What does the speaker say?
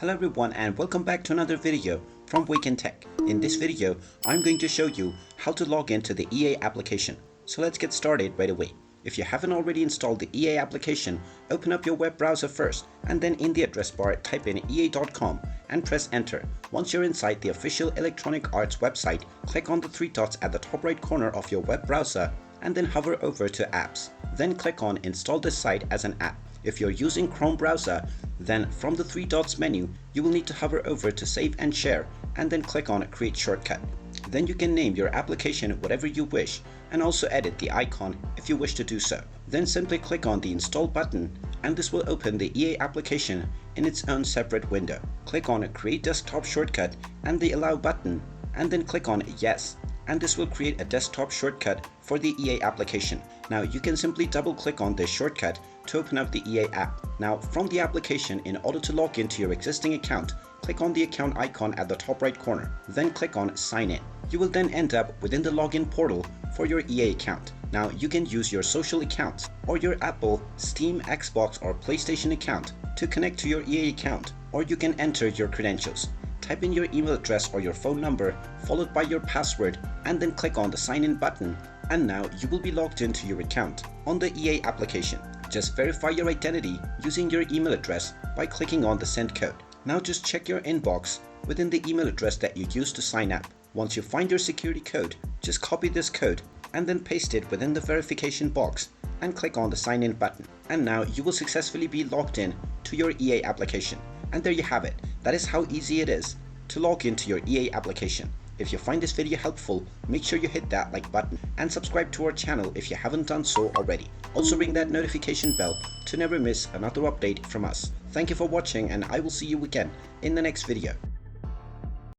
Hello everyone and welcome back to another video from Wake&Tech. In this video, I'm going to show you how to log into the EA application. So let's get started right away. If you haven't already installed the EA application, open up your web browser first and then in the address bar type in ea.com and press enter. Once you're inside the official Electronic Arts website, click on the three dots at the top right corner of your web browser and then hover over to apps. Then click on install this site as an app. If you're using Chrome browser, then from the three dots menu, you will need to hover over to save and share and then click on create shortcut. Then you can name your application whatever you wish and also edit the icon if you wish to do so. Then simply click on the install button and this will open the EA application in its own separate window. Click on create desktop shortcut and the allow button and then click on yes, and this will create a desktop shortcut for the EA application. Now you can simply double click on this shortcut to open up the EA app. Now from the application, in order to log into your existing account, click on the account icon at the top right corner, then click on sign in. You will then end up within the login portal for your EA account. Now you can use your social accounts or your Apple, Steam, Xbox or PlayStation account to connect to your EA account, or you can enter your credentials. Type in your email address or your phone number followed by your password and then click on the sign in button, and now you will be logged into your account on the EA application. Just verify your identity using your email address by clicking on the send code. Now just check your inbox within the email address that you used to sign up. Once you find your security code, just copy this code and then paste it within the verification box and click on the sign in button. And now you will successfully be logged in to your EA application. And there you have it. That is how easy it is to log into your EA application. If you find this video helpful, make sure you hit that like button and subscribe to our channel if you haven't done so already. Also ring that notification bell to never miss another update from us. Thank you for watching and I will see you again in the next video.